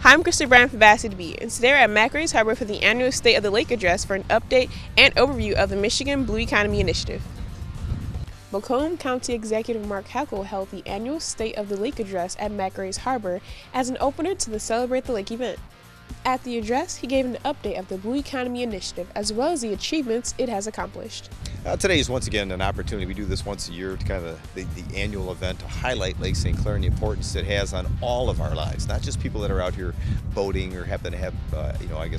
Hi, I'm Krista Brown from Vassity Beat, and today we're at McRae's Harbor for the annual State of the Lake Address for an update and overview of the Michigan Blue Economy Initiative. Macomb County Executive Mark Heckel held the annual State of the Lake Address at McRae's Harbor as an opener to the Celebrate the Lake event. At the address, he gave an update of the Blue Economy Initiative as well as the achievements it has accomplished. Today is once again an opportunity. We do this once a year to kind of the annual event to highlight Lake St. Clair and the importance it has on all of our lives, not just people that are out here boating or happen to have,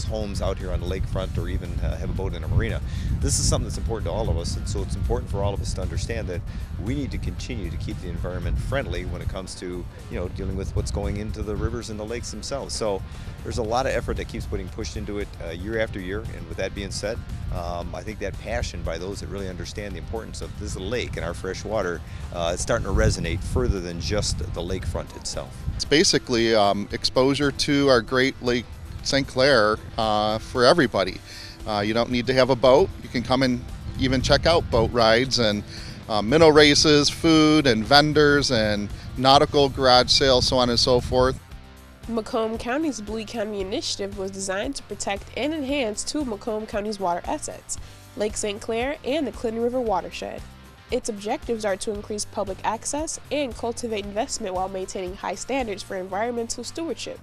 homes out here on the lakefront or even have a boat in a marina. This is something that's important to all of us, and so it's important for all of us to understand that we need to continue to keep the environment friendly when it comes to, dealing with what's going into the rivers and the lakes themselves. So there's a lot of effort that keeps putting pushed into it year after year, and with that being said, I think that passion by those that really understand the importance of this lake and our fresh water is starting to resonate further than just the lakefront itself. It's basically exposure to our great Lake St. Clair for everybody. You don't need to have a boat. You can come and even check out boat rides and minnow races, food and vendors and nautical garage sales, so on and so forth. Macomb County's Blue Economy Initiative was designed to protect and enhance two of Macomb County's water assets, Lake St. Clair and the Clinton River watershed. Its objectives are to increase public access and cultivate investment while maintaining high standards for environmental stewardship.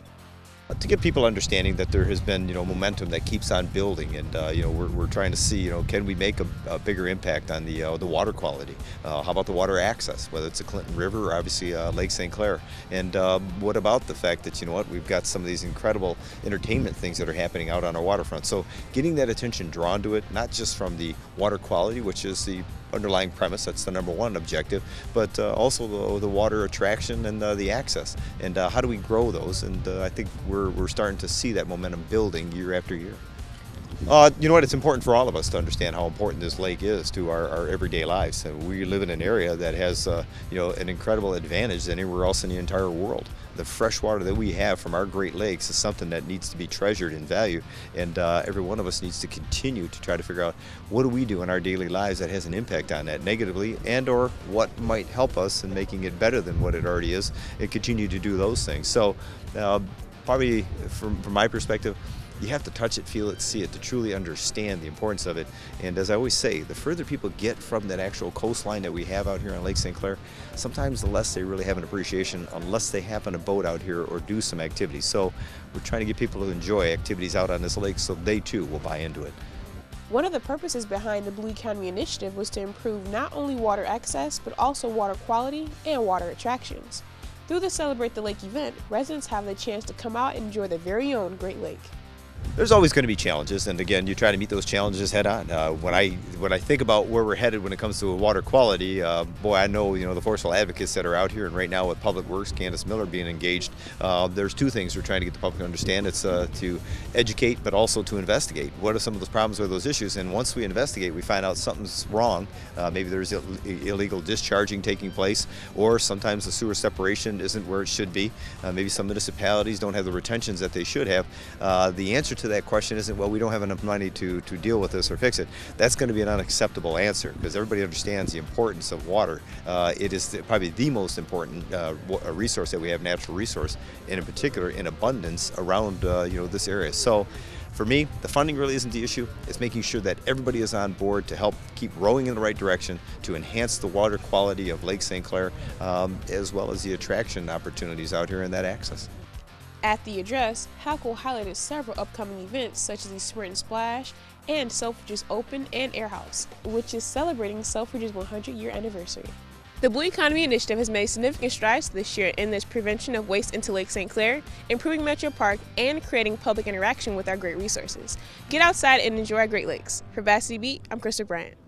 To give people understanding that there has been, momentum that keeps on building, and we're trying to see, can we make a bigger impact on the water quality? How about the water access, whether it's the Clinton River or obviously Lake St. Clair? And what about the fact that we've got some of these incredible entertainment things that are happening out on our waterfront? So getting that attention drawn to it, not just from the water quality, which is the underlying premise, that's the number one objective, but also the water attraction and the access, and how do we grow those? And I think we're starting to see that momentum building year after year. It's important for all of us to understand how important this lake is to our everyday lives. We live in an area that has an incredible advantage than anywhere else in the entire world. The fresh water that we have from our Great Lakes is something that needs to be treasured and valued, and every one of us needs to continue to try to figure out what do we do in our daily lives that has an impact on that negatively, and or what might help us in making it better than what it already is, and continue to do those things. So probably from my perspective, you have to touch it, feel it, see it to truly understand the importance of it. And as I always say, the further people get from that actual coastline that we have out here on Lake St. Clair, sometimes the less they really have an appreciation unless they happen to boat out here or do some activities. So we're trying to get people to enjoy activities out on this lake so they too will buy into it. One of the purposes behind the Blue Economy Initiative was to improve not only water access, but also water quality and water attractions. Through the Celebrate the Lake event, residents have the chance to come out and enjoy their very own Great Lake. There's always going to be challenges, and again, you try to meet those challenges head on. When I think about where we're headed when it comes to water quality, I know the forceful advocates that are out here, and right now with Public Works, Candace Miller being engaged, there's two things we're trying to get the public to understand. It's to educate, but also to investigate. What are some of those problems or those issues? And once we investigate, we find out something's wrong. Maybe there's illegal discharging taking place, or sometimes the sewer separation isn't where it should be. Maybe some municipalities don't have the retentions that they should have. The answer to that question isn't, well, we don't have enough money to deal with this or fix it. That's going to be an unacceptable answer, because everybody understands the importance of water. It is probably the most important resource that we have, natural resource, and in particular in abundance around this area. So for me, the funding really isn't the issue. It's making sure that everybody is on board to help keep rowing in the right direction to enhance the water quality of Lake St. Clair, as well as the attraction opportunities out here and that access. At the address, Heckel highlighted several upcoming events such as the Sprint and Splash and Selfridges Open and Air House, which is celebrating Selfridges' 100-year anniversary. The Blue Economy Initiative has made significant strides this year in this prevention of waste into Lake St. Clair, improving Metro Park, and creating public interaction with our great resources. Get outside and enjoy our Great Lakes. For Vassity Beat, I'm Krista Bryant.